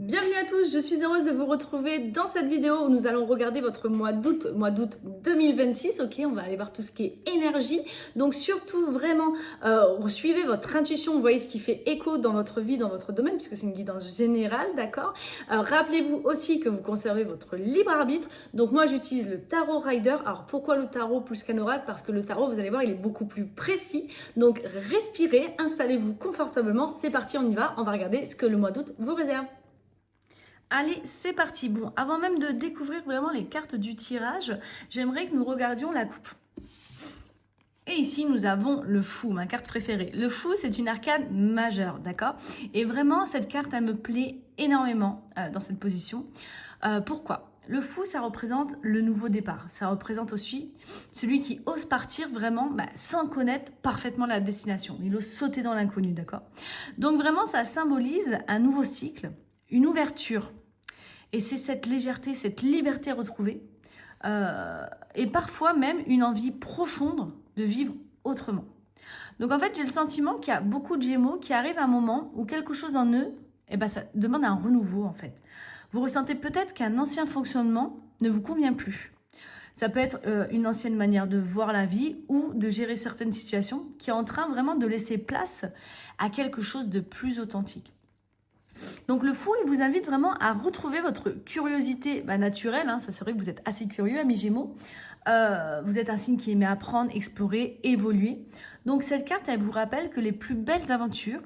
Bienvenue à tous, je suis heureuse de vous retrouver dans cette vidéo où nous allons regarder votre mois d'août 2026. Ok, on va aller voir tout ce qui est énergie. Donc surtout vraiment, suivez votre intuition, vous voyez ce qui fait écho dans votre vie, dans votre domaine, puisque c'est une guidance générale, d'accord. Rappelez-vous aussi que vous conservez votre libre arbitre. Donc moi j'utilise le tarot rider. Alors pourquoi le tarot plus qu'un oracle? Parce que le tarot, vous allez voir, il est beaucoup plus précis. Donc respirez, installez-vous confortablement, c'est parti, on y va. On va regarder ce que le mois d'août vous réserve. Allez, c'est parti. Bon, avant même de découvrir vraiment les cartes du tirage, j'aimerais que nous regardions la coupe. Et ici, nous avons le fou, ma carte préférée. Le fou, c'est une arcane majeure, d'accord? Et vraiment, cette carte, elle me plaît énormément dans cette position. Pourquoi? Le fou, ça représente le nouveau départ. Ça représente aussi celui qui ose partir vraiment sans connaître parfaitement la destination. Il ose sauter dans l'inconnu, d'accord? Donc vraiment, ça symbolise un nouveau cycle, une ouverture. Et c'est cette légèreté, cette liberté retrouvée, et parfois même une envie profonde de vivre autrement. Donc en fait, j'ai le sentiment qu'il y a beaucoup de Gémeaux qui arrivent à un moment où quelque chose en eux, ça demande un renouveau en fait. Vous ressentez peut-être qu'un ancien fonctionnement ne vous convient plus. Ça peut être une ancienne manière de voir la vie ou de gérer certaines situations qui est en train vraiment de laisser place à quelque chose de plus authentique. Donc le fou, il vous invite vraiment à retrouver votre curiosité naturelle. Ça c'est vrai que vous êtes assez curieux, amis Gémeaux. Vous êtes un signe qui aimait apprendre, explorer, évoluer. Donc cette carte, elle vous rappelle que les plus belles aventures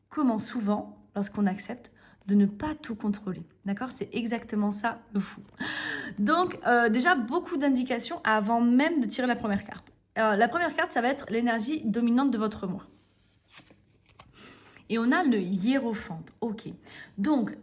commencent souvent lorsqu'on accepte de ne pas tout contrôler. D'accord? C'est exactement ça, le fou. Donc déjà, beaucoup d'indications avant même de tirer la première carte. La première carte, ça va être l'énergie dominante de votre mois. Et on a le hiérophante. Ok. Donc,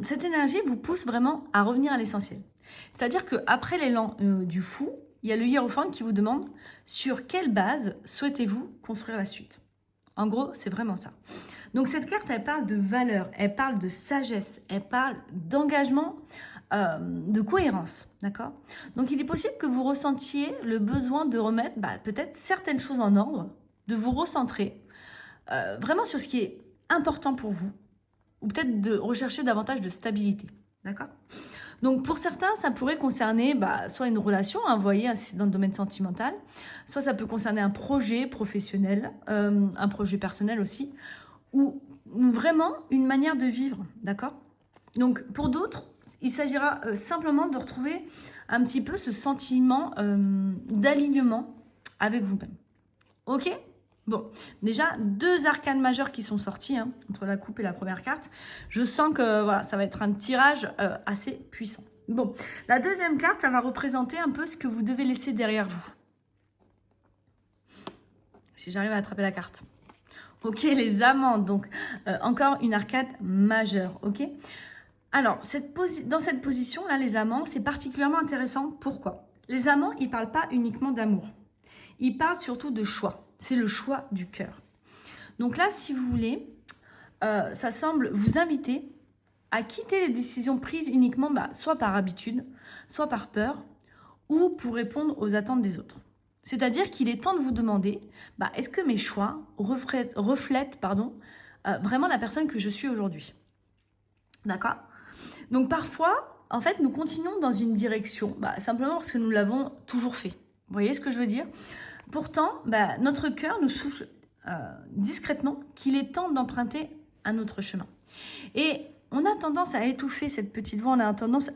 cette énergie vous pousse vraiment à revenir à l'essentiel. C'est-à-dire qu'après l'élan du fou, il y a le hiérophante qui vous demande sur quelle base souhaitez-vous construire la suite. En gros, c'est vraiment ça. Donc, cette carte, elle parle de valeur, elle parle de sagesse, elle parle d'engagement, de cohérence. D'accord? Donc, il est possible que vous ressentiez le besoin de remettre peut-être certaines choses en ordre, de vous recentrer, vraiment sur ce qui est important pour vous, ou peut-être de rechercher davantage de stabilité, d'accord? Donc pour certains, ça pourrait concerner soit une relation, vous voyez, c'est dans le domaine sentimental, soit ça peut concerner un projet professionnel, un projet personnel aussi, ou vraiment une manière de vivre, d'accord? Donc pour d'autres, il s'agira simplement de retrouver un petit peu ce sentiment d'alignement avec vous-même, ok? Bon, déjà, 2 arcanes majeures qui sont sortis, entre la coupe et la première carte. Je sens que voilà, ça va être un tirage assez puissant. Bon, la deuxième carte, ça va représenter un peu ce que vous devez laisser derrière vous. Si j'arrive à attraper la carte. Ok, les amants, donc encore une arcade majeure, ok? Alors, dans cette position-là, les amants, c'est particulièrement intéressant. Pourquoi? Les amants, ils ne parlent pas uniquement d'amour. Ils parlent surtout de choix. C'est le choix du cœur. Donc là, si vous voulez, ça semble vous inviter à quitter les décisions prises uniquement soit par habitude, soit par peur, ou pour répondre aux attentes des autres. C'est-à-dire qu'il est temps de vous demander, est-ce que mes choix reflètent vraiment la personne que je suis aujourd'hui? D'accord? Donc parfois, en fait, nous continuons dans une direction, simplement parce que nous l'avons toujours fait. Vous voyez ce que je veux dire? Pourtant, notre cœur nous souffle discrètement qu'il est temps d'emprunter un autre chemin. Et on a tendance à étouffer cette petite voix, on a tendance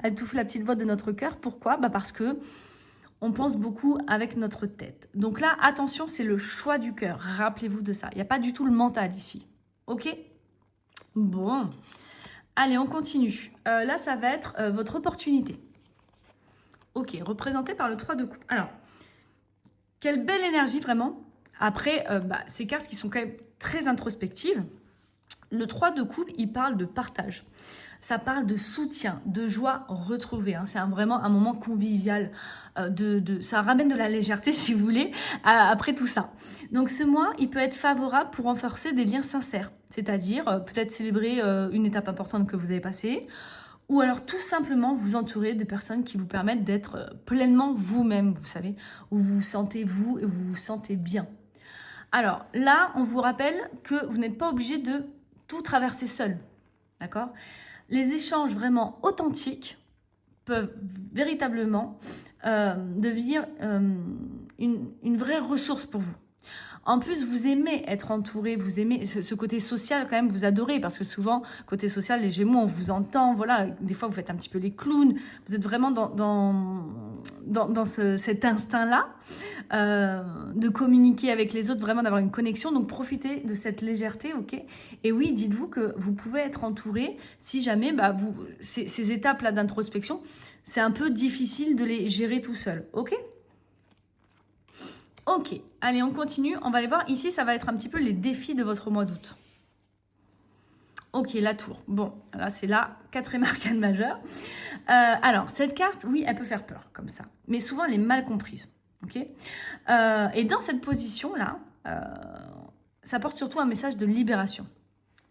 à étouffer la petite voix de notre cœur. Pourquoi? Parce que on pense beaucoup avec notre tête. Donc là, attention, c'est le choix du cœur. Rappelez-vous de ça. Il n'y a pas du tout le mental ici. Ok? Bon. Allez, on continue. Là, ça va être votre opportunité. Ok, représenté par le 3 de coupe. Alors, quelle belle énergie vraiment. Après, ces cartes qui sont quand même très introspectives. Le 3 de coupe, il parle de partage. Ça parle de soutien, de joie retrouvée. C'est vraiment un moment convivial. Ça ramène de la légèreté, si vous voulez, après tout ça. Donc ce mois, il peut être favorable pour renforcer des liens sincères. C'est-à-dire peut-être célébrer une étape importante que vous avez passée. Ou alors tout simplement vous entourer de personnes qui vous permettent d'être pleinement vous-même, vous savez, où vous vous sentez vous et vous vous sentez bien. Alors là, on vous rappelle que vous n'êtes pas obligé de tout traverser seul, d'accord? les échanges vraiment authentiques peuvent véritablement devenir une vraie ressource pour vous. En plus, vous aimez être entouré, vous aimez ce côté social quand même, vous adorez, parce que souvent, côté social, les Gémeaux, on vous entend, voilà, des fois vous faites un petit peu les clowns, vous êtes vraiment dans cet instinct-là, de communiquer avec les autres, vraiment d'avoir une connexion, donc profitez de cette légèreté, ok? Et oui, dites-vous que vous pouvez être entouré si jamais ces étapes-là d'introspection, c'est un peu difficile de les gérer tout seul, ok? Ok, allez, on continue. On va aller voir. Ici, ça va être un petit peu les défis de votre mois d'août. Ok, la tour. Bon, là, c'est la 4e arcane majeure. Alors, cette carte, oui, elle peut faire peur, comme ça. Mais souvent, elle est mal comprise. Ok. Et dans cette position-là, ça porte surtout un message de libération.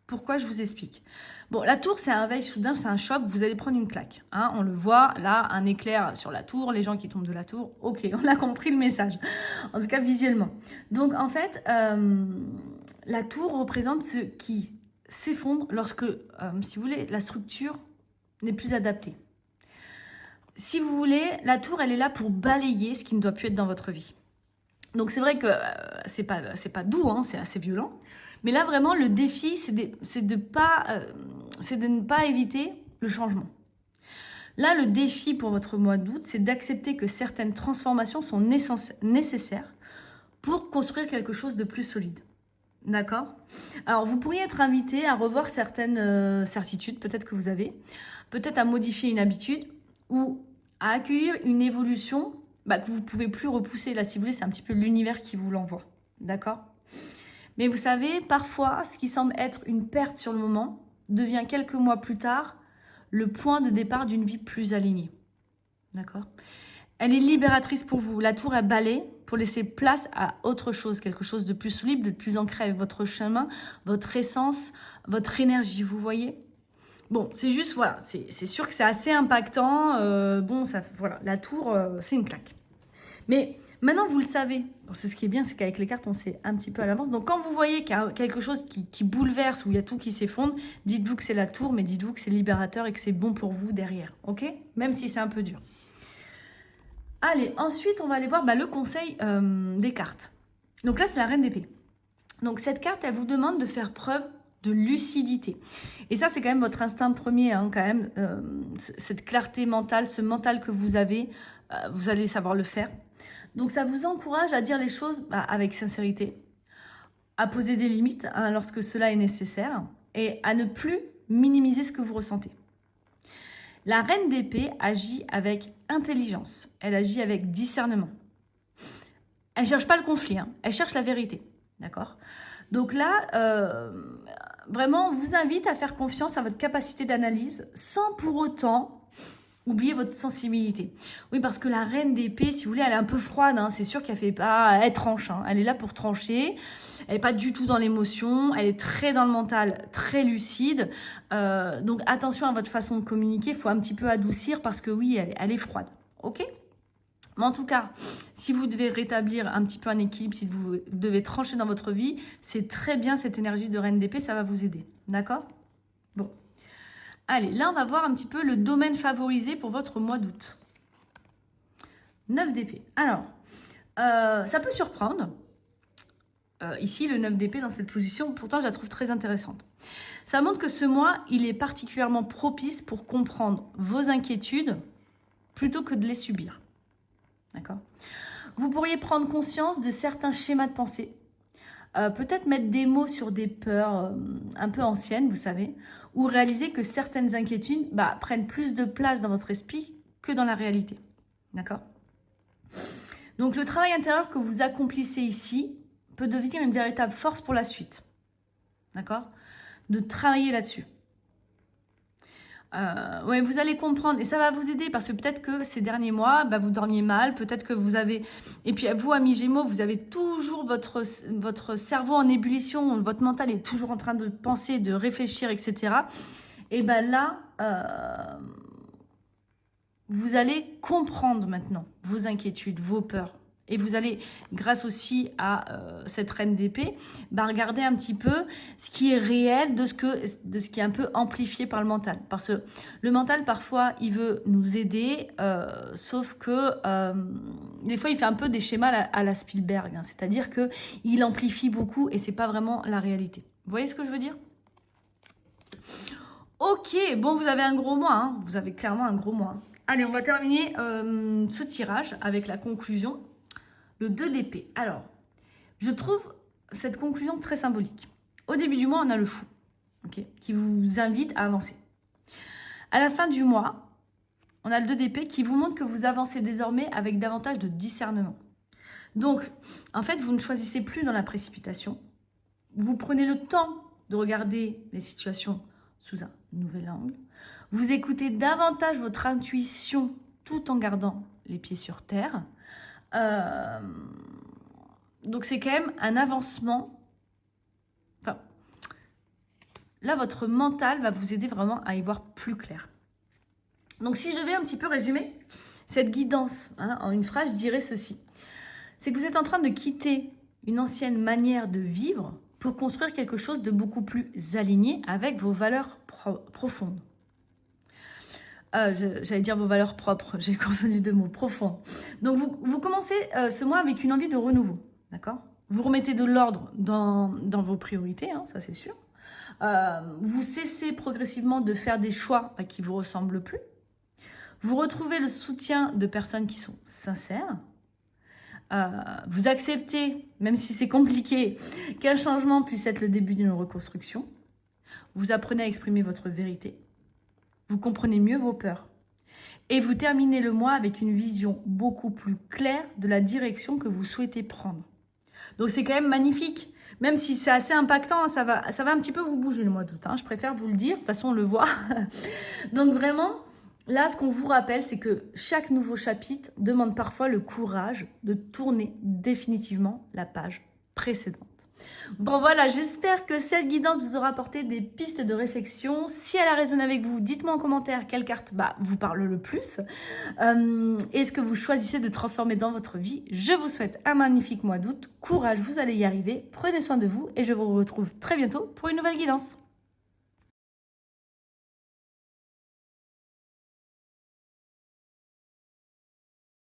Pourquoi? Je vous explique. Bon, la tour, c'est un réveil soudain, c'est un choc, vous allez prendre une claque. Hein, on le voit, là, un éclair sur la tour, les gens qui tombent de la tour. Ok, on a compris le message, en tout cas visuellement. Donc, en fait, la tour représente ce qui s'effondre lorsque, si vous voulez, la structure n'est plus adaptée. Si vous voulez, la tour, elle est là pour balayer ce qui ne doit plus être dans votre vie. Donc, c'est vrai que c'est pas doux, hein, c'est assez violent. Mais là, vraiment, le défi, c'est de ne pas éviter le changement. Là, le défi pour votre mois d'août, c'est d'accepter que certaines transformations sont nécessaires pour construire quelque chose de plus solide. D'accord? Alors, vous pourriez être invité à revoir certaines certitudes, peut-être que vous avez, peut-être à modifier une habitude ou à accueillir une évolution que vous ne pouvez plus repousser. Là, si vous voulez, c'est un petit peu l'univers qui vous l'envoie. D'accord? Mais vous savez, parfois, ce qui semble être une perte sur le moment devient quelques mois plus tard le point de départ d'une vie plus alignée. D'accord? Elle est libératrice pour vous. La tour est balayée pour laisser place à autre chose, quelque chose de plus solide, de plus ancré avec votre chemin, votre essence, votre énergie, vous voyez? Bon, c'est juste, voilà, c'est sûr que c'est assez impactant. Voilà, la tour, c'est une claque. Mais maintenant, vous le savez. Parce que ce qui est bien, c'est qu'avec les cartes, on sait un petit peu à l'avance. Donc, quand vous voyez qu'il y a quelque chose qui bouleverse, où il y a tout qui s'effondre, dites-vous que c'est la tour, mais dites-vous que c'est libérateur et que c'est bon pour vous derrière. Ok? Même si c'est un peu dur. Allez, ensuite, on va aller voir le conseil des cartes. Donc là, c'est la reine d'épée. Donc, cette carte, elle vous demande de faire preuve de lucidité. Et ça, c'est quand même votre instinct premier, hein, quand même. Cette clarté mentale, ce mental que vous avez, vous allez savoir le faire. Donc, ça vous encourage à dire les choses avec sincérité, à poser des limites lorsque cela est nécessaire et à ne plus minimiser ce que vous ressentez. La reine d'épée agit avec intelligence, elle agit avec discernement. Elle ne cherche pas le conflit, hein, elle cherche la vérité. D'accord? Donc là, vraiment, on vous invite à faire confiance à votre capacité d'analyse sans pour autant oublier votre sensibilité. Oui, parce que la reine d'épée, si vous voulez, elle est un peu froide. Hein, c'est sûr qu'elle fait pas, elle tranche. Hein, elle est là pour trancher. Elle n'est pas du tout dans l'émotion. Elle est très dans le mental, très lucide. Donc attention à votre façon de communiquer. Il faut un petit peu adoucir parce que oui, elle est froide. Ok? Mais en tout cas, si vous devez rétablir un petit peu un équilibre, si vous devez trancher dans votre vie, c'est très bien cette énergie de reine d'épée, ça va vous aider. D'accord? Bon. Allez, là, on va voir un petit peu le domaine favorisé pour votre mois d'août. 9 d'épée. Alors, ça peut surprendre. Ici, le 9 d'épée dans cette position, pourtant, je la trouve très intéressante. Ça montre que ce mois, il est particulièrement propice pour comprendre vos inquiétudes plutôt que de les subir. D'accord? Vous pourriez prendre conscience de certains schémas de pensée. Peut-être mettre des mots sur des peurs un peu anciennes, vous savez, ou réaliser que certaines inquiétudes prennent plus de place dans votre esprit que dans la réalité. D'accord? Donc, le travail intérieur que vous accomplissez ici peut devenir une véritable force pour la suite. D'accord? De travailler là-dessus. Ouais, vous allez comprendre et ça va vous aider parce que peut-être que ces derniers mois, vous dormiez mal, peut-être que vous avez... Et puis vous, amis Gémeaux, vous avez toujours votre cerveau en ébullition, votre mental est toujours en train de penser, de réfléchir, etc. Et là, vous allez comprendre maintenant vos inquiétudes, vos peurs. Et vous allez, grâce aussi à cette reine d'épée, regarder un petit peu ce qui est réel de ce qui est un peu amplifié par le mental. Parce que le mental, parfois, il veut nous aider, sauf que des fois, il fait un peu des schémas à la Spielberg. Hein, c'est-à-dire qu'il amplifie beaucoup et c'est pas vraiment la réalité. Vous voyez ce que je veux dire? Ok, bon, vous avez un gros mois. Hein, vous avez clairement un gros mois. Allez, on va terminer ce tirage avec la conclusion. Le 2 d'épée. Alors, je trouve cette conclusion très symbolique. Au début du mois, on a le fou, okay, qui vous invite à avancer. À la fin du mois, on a le 2 d'épée qui vous montre que vous avancez désormais avec davantage de discernement. Donc, en fait, vous ne choisissez plus dans la précipitation. Vous prenez le temps de regarder les situations sous un nouvel angle. Vous écoutez davantage votre intuition tout en gardant les pieds sur terre. Donc c'est quand même un avancement. Enfin, là, votre mental va vous aider vraiment à y voir plus clair. Donc si je devais un petit peu résumer cette guidance en une phrase, je dirais ceci. C'est que vous êtes en train de quitter une ancienne manière de vivre pour construire quelque chose de beaucoup plus aligné avec vos valeurs profondes. J'allais dire vos valeurs propres, j'ai confondu deux mots, profonds. Donc vous commencez ce mois avec une envie de renouveau, d'accord? Vous remettez de l'ordre dans vos priorités, hein, ça c'est sûr. Vous cessez progressivement de faire des choix qui ne vous ressemblent plus. Vous retrouvez le soutien de personnes qui sont sincères. Vous acceptez, même si c'est compliqué, qu'un changement puisse être le début d'une reconstruction. Vous apprenez à exprimer votre vérité. Vous comprenez mieux vos peurs. Et vous terminez le mois avec une vision beaucoup plus claire de la direction que vous souhaitez prendre. Donc c'est quand même magnifique. Même si c'est assez impactant, ça va un petit peu vous bouger le mois d'août. Hein. Je préfère vous le dire, de toute façon on le voit. Donc vraiment, là ce qu'on vous rappelle, c'est que chaque nouveau chapitre demande parfois le courage de tourner définitivement la page précédente. Bon voilà, j'espère que cette guidance vous aura apporté des pistes de réflexion. Si elle a résonné avec vous, dites-moi en commentaire quelle carte vous parle le plus. Est-ce que vous choisissez de transformer dans votre vie? Je vous souhaite un magnifique mois d'août. Courage, vous allez y arriver. Prenez soin de vous et je vous retrouve très bientôt pour une nouvelle guidance.